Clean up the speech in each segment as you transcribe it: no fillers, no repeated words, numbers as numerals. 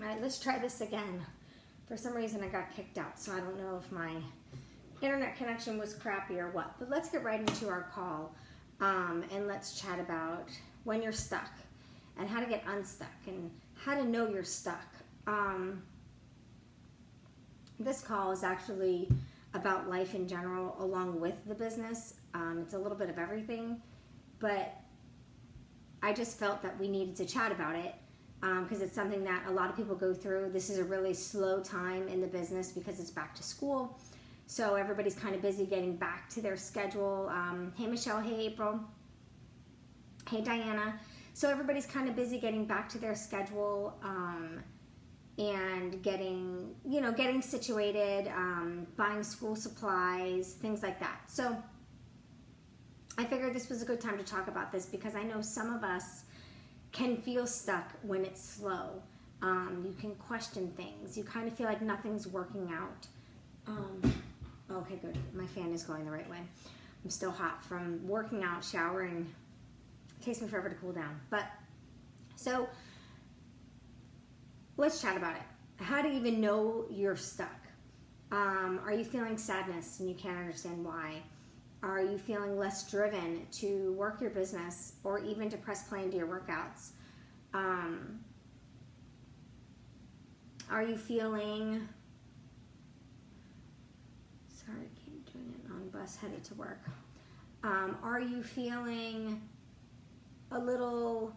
All right, let's try this again. For some reason I got kicked out, so I don't know if my internet connection was crappy or what. But let's get right into our call, and let's chat about when you're stuck and how to get unstuck and how to know you're stuck. This call is actually about life in general along with the business. It's a little bit of everything, but I just felt that we needed to chat about it because it's something that a lot of people go through. This is a really slow time in the business because it's back to school. So everybody's kind of busy getting back to their schedule. Hey, Michelle. Hey, April. Hey, Diana. So everybody's kind of busy getting back to their schedule and getting situated, buying school supplies, things like that. So I figured this was a good time to talk about this because I know some of us can feel stuck when it's slow. You can question things. You kind of feel like nothing's working out. Okay, good. My fan is going the right way. I'm still hot from working out, showering. It takes me forever to cool down. But so let's chat about it. How to even know you're stuck. Are you feeling sadness and you can't understand why? Are you feeling less driven to work your business or even to press play into your workouts? Are you feeling... Sorry, I keep doing it on bus headed to work. Are you feeling a little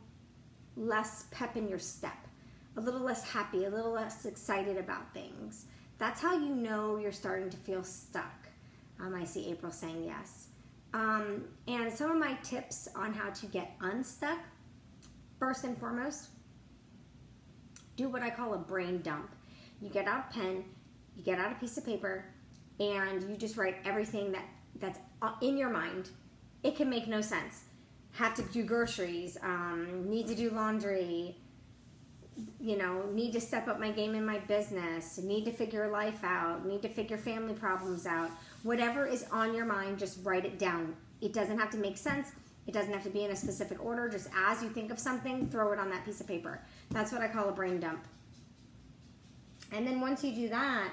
less pep in your step? A little less happy, a little less excited about things? That's how you know you're starting to feel stuck. I see April saying yes. And some of my tips on how to get unstuck, first and foremost, do what I call a brain dump. You get out a pen, you get out a piece of paper, and you just write everything that's in your mind. It can make no sense. Have to do groceries, need to do laundry, need to step up my game in my business, need to figure life out, need to figure family problems out. Whatever is on your mind, just write it down. It doesn't have to make sense. It doesn't have to be in a specific order. Just as you think of something, throw it on that piece of paper. That's what I call a brain dump. And then once you do that,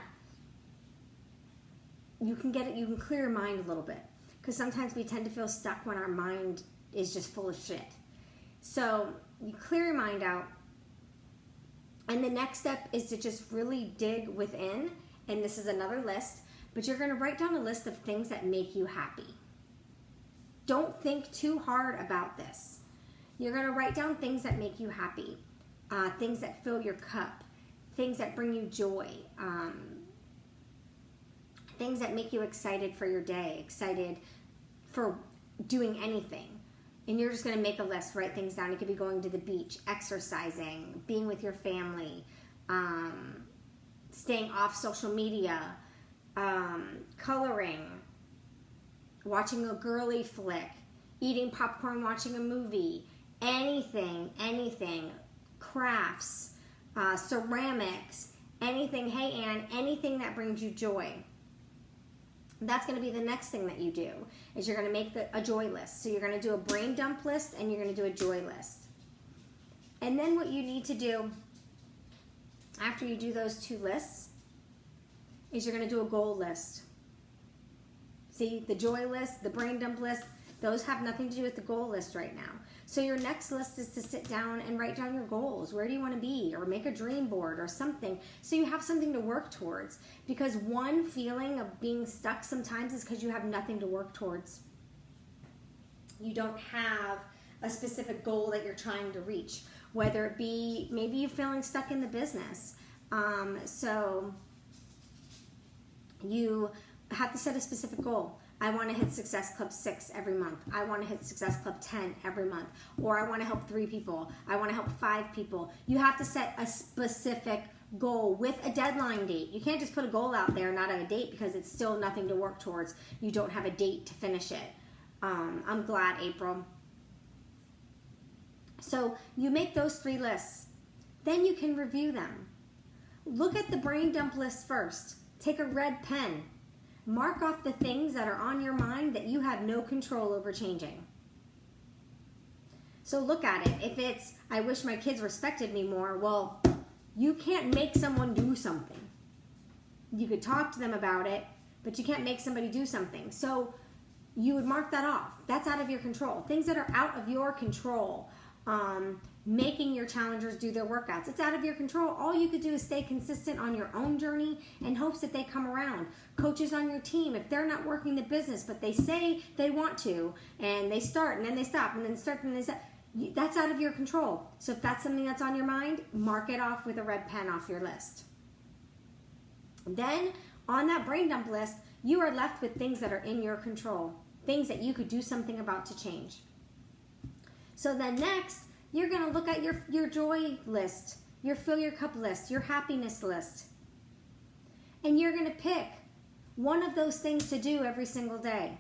you can clear your mind a little bit. Because sometimes we tend to feel stuck when our mind is just full of shit. So you clear your mind out. And the next step is to just really dig within. And this is another list. But you're going to write down a list of things that make you happy. Don't think too hard about this. You're going to write down things that make you happy. Things that fill your cup. Things that bring you joy. Things that make you excited for your day. Excited for doing anything. And you're just going to make a list, write things down. It could be going to the beach, exercising, being with your family, staying off social media, coloring, watching a girly flick, eating popcorn, watching a movie, anything, crafts, ceramics, anything. Hey, Ann, anything that brings you joy. That's going to be the next thing that you do, is you're going to make a joy list. So you're going to do a brain dump list and you're going to do a joy list. And then what you need to do after you do those two lists is you're going to do a goal list. See, the joy list, the brain dump list, those have nothing to do with the goal list right now. So your next list is to sit down and write down your goals. Where do you want to be? Or make a dream board or something. So you have something to work towards. Because one feeling of being stuck sometimes is because you have nothing to work towards. You don't have a specific goal that you're trying to reach. Whether it be, maybe you're feeling stuck in the business. So you have to set a specific goal. I want to hit Success Club 6 every month. I want to hit Success Club 10 every month. Or I want to help 3 people. I want to help 5 people. You have to set a specific goal with a deadline date. You can't just put a goal out there and not have a date because it's still nothing to work towards. You don't have a date to finish it. I'm glad, April. So you make those 3 lists. Then you can review them. Look at the brain dump list first. Take a red pen. Mark off the things that are on your mind that you have no control over changing. So look at it. If it's, I wish my kids respected me more, well, You can't make someone do something. You could talk to them about it, but you can't make somebody do something. So you would mark that off. That's out of your control. Things that are out of your control, making your challengers do their workouts, it's out of your control. All you could do is stay consistent on your own journey in hopes that they come around. Coaches on your team, if they're not working the business, but they say they want to, and they start, and then they stop, and then start, and then they stop, that's out of your control. So if that's something that's on your mind, mark it off with a red pen off your list. Then, on that brain dump list, you are left with things that are in your control, things that you could do something about to change. So then next, you're going to look at your joy list, your fill your cup list, your happiness list. And you're going to pick one of those things to do every single day.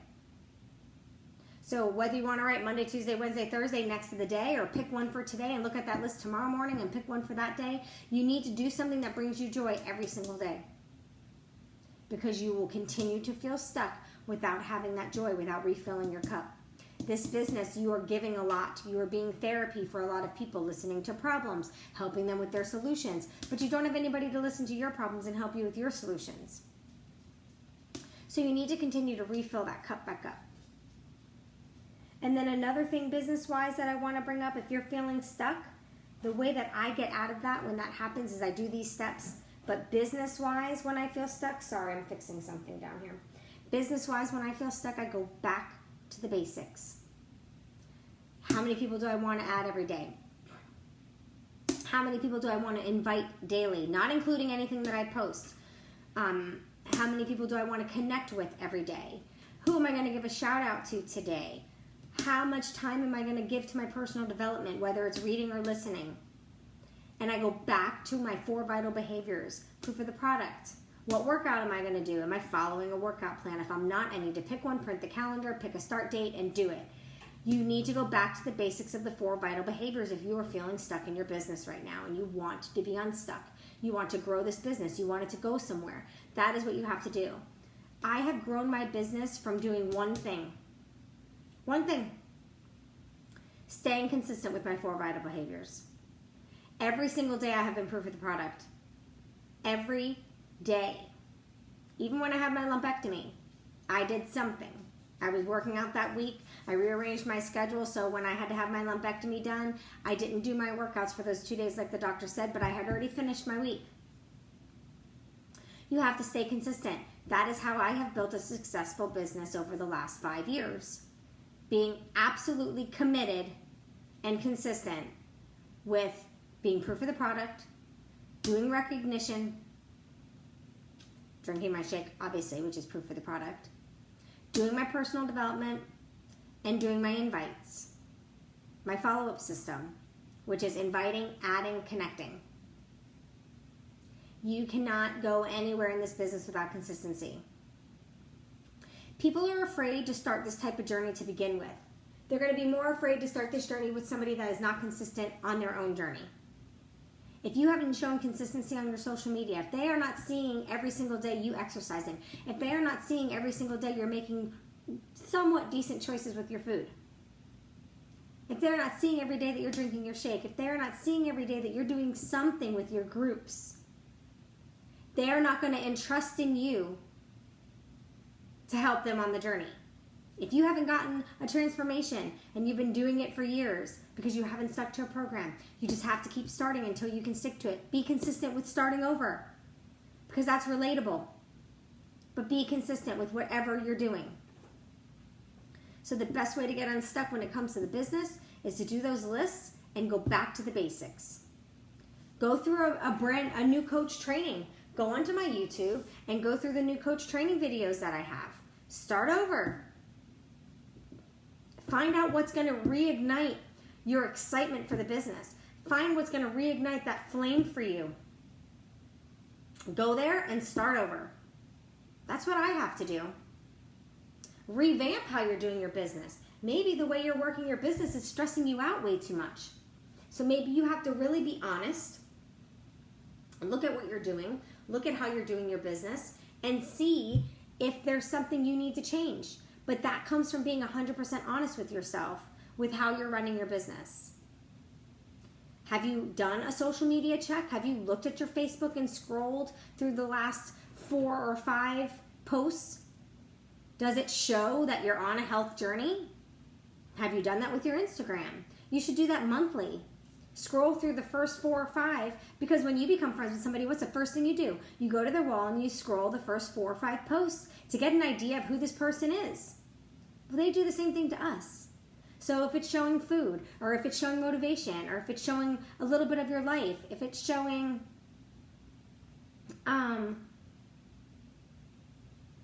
So whether you want to write Monday, Tuesday, Wednesday, Thursday next to the day, or pick one for today and look at that list tomorrow morning and pick one for that day, you need to do something that brings you joy every single day. Because you will continue to feel stuck without having that joy, without refilling your cup. This business, you are giving a lot. You are being therapy for a lot of people, listening to problems, helping them with their solutions. But you don't have anybody to listen to your problems and help you with your solutions. So you need to continue to refill that cup back up. And then another thing business-wise that I want to bring up, if you're feeling stuck, the way that I get out of that when that happens is I do these steps. But business-wise, when I feel stuck, sorry, I'm fixing something down here. Business-wise, when I feel stuck, I go back to the basics. How many people do I want to add every day? How many people do I want to invite daily, not including anything that I post? How many people do I want to connect with every day? Who am I going to give a shout out to today? How much time am I going to give to my personal development, whether it's reading or listening? And I go back to my 4 vital behaviors. Proof of the product. What workout am I going to do? Am I following a workout plan? If I'm not, I need to pick one, print the calendar, pick a start date, and do it. You need to go back to the basics of the 4 vital behaviors if you are feeling stuck in your business right now and you want to be unstuck. You want to grow this business. You want it to go somewhere. That is what you have to do. I have grown my business from doing one thing. One thing. Staying consistent with my 4 vital behaviors. Every single day I have improved the product. Every day. Even when I had my lumpectomy, I did something. I was working out that week. I rearranged my schedule so when I had to have my lumpectomy done, I didn't do my workouts for those 2 days like the doctor said, but I had already finished my week. You have to stay consistent. That is how I have built a successful business over the last 5 years. Being absolutely committed and consistent with being proof of the product, doing recognition, drinking my shake, obviously, which is proof of the product, doing my personal development, and doing my invites. My follow-up system, which is inviting, adding, connecting. You cannot go anywhere in this business without consistency. People are afraid to start this type of journey to begin with. They're going to be more afraid to start this journey with somebody that is not consistent on their own journey. If you haven't shown consistency on your social media, if they are not seeing every single day you exercising, if they are not seeing every single day you're making somewhat decent choices with your food, if they're not seeing every day that you're drinking your shake, if they're not seeing every day that you're doing something with your groups, they are not going to entrust in you to help them on the journey. If you haven't gotten a transformation and you've been doing it for years because you haven't stuck to a program, you just have to keep starting until you can stick to it. Be consistent with starting over because that's relatable. But be consistent with whatever you're doing. So the best way to get unstuck when it comes to the business is to do those lists and go back to the basics. Go through a new coach training. Go onto my YouTube and go through the new coach training videos that I have. Start over. Find out what's going to reignite your excitement for the business. Find what's going to reignite that flame for you. Go there and start over. That's what I have to do. Revamp how you're doing your business. Maybe the way you're working your business is stressing you out way too much. So maybe you have to really be honest and look at what you're doing. Look at how you're doing your business and see if there's something you need to change. But that comes from being 100% honest with yourself with how you're running your business. Have you done a social media check? Have you looked at your Facebook and scrolled through the last 4 or 5 posts? Does it show that you're on a health journey? Have you done that with your Instagram? You should do that monthly. Scroll through the first 4 or 5, because when you become friends with somebody, what's the first thing you do? You go to their wall and you scroll the first 4 or 5 posts to get an idea of who this person is. Well, they do the same thing to us. So if it's showing food, or if it's showing motivation, or if it's showing a little bit of your life, if it's showing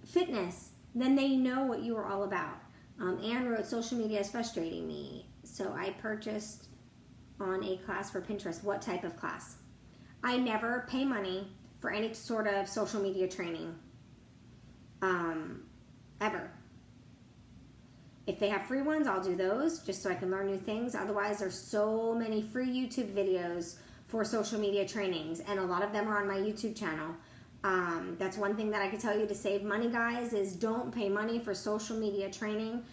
fitness, then they know what you are all about. Anne wrote, social media is frustrating me. So I purchased on a class for Pinterest. What type of class? I never pay money for any sort of social media training. Ever. If they have free ones, I'll do those just so I can learn new things. Otherwise, there's so many free YouTube videos for social media trainings, and a lot of them are on my YouTube channel. That's one thing that I can tell you to save money, guys, is don't pay money for social media training.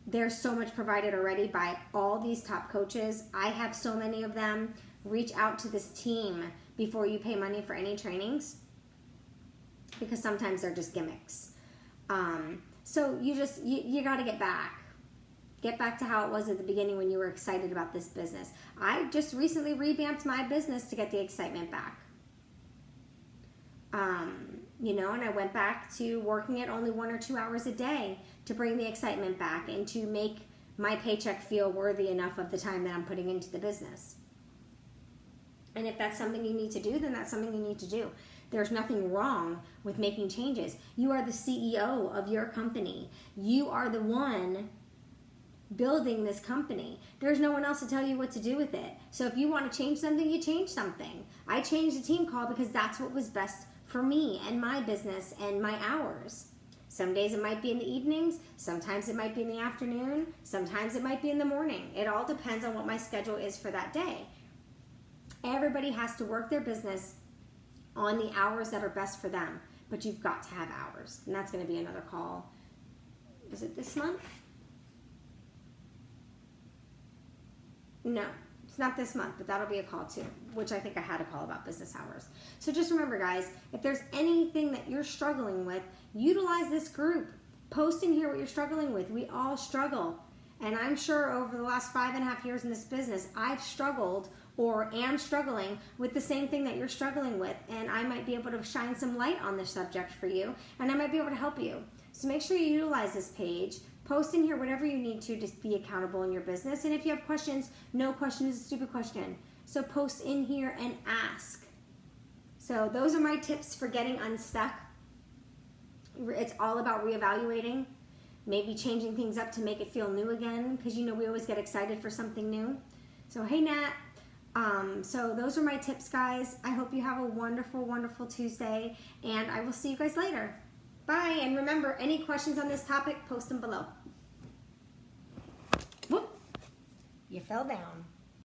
There's so much provided already by all these top coaches. I have so many of them. Reach out to this team before you pay money for any trainings, because sometimes they're just gimmicks. So you got to get back. Get back to how it was at the beginning when you were excited about this business. I just recently revamped my business to get the excitement back. And I went back to working at only 1 or 2 hours a day to bring the excitement back and to make my paycheck feel worthy enough of the time that I'm putting into the business. And if that's something you need to do, then that's something you need to do. There's nothing wrong with making changes. You are the CEO of your company. You are the one building this company. There's no one else to tell you what to do with it. So if you want to change something, you change something. I changed the team call because that's what was best for me and my business and my hours. Some days it might be in the evenings, sometimes it might be in the afternoon, sometimes it might be in the morning. It all depends on what my schedule is for that day. Everybody has to work their business on the hours that are best for them, but you've got to have hours, and that's going to be another call. Is it this month? No, it's not this month, but that'll be a call too, which I think I had a call about business hours. So just remember, guys, if there's anything that you're struggling with, utilize this group. Post in here what you're struggling with. We all struggle. And I'm sure over the last 5.5 years in this business, I've struggled or am struggling with the same thing that you're struggling with. And I might be able to shine some light on this subject for you, and I might be able to help you. So make sure you utilize this page. Post in here whatever you need to be accountable in your business. And if you have questions, no question is a stupid question. So post in here and ask. So those are my tips for getting unstuck. It's all about reevaluating, maybe changing things up to make it feel new again, because we always get excited for something new. So hey, Nat. So those are my tips, guys. I hope you have a wonderful, wonderful Tuesday, and I will see you guys later. Bye, and remember, any questions on this topic, post them below. Whoop! You fell down.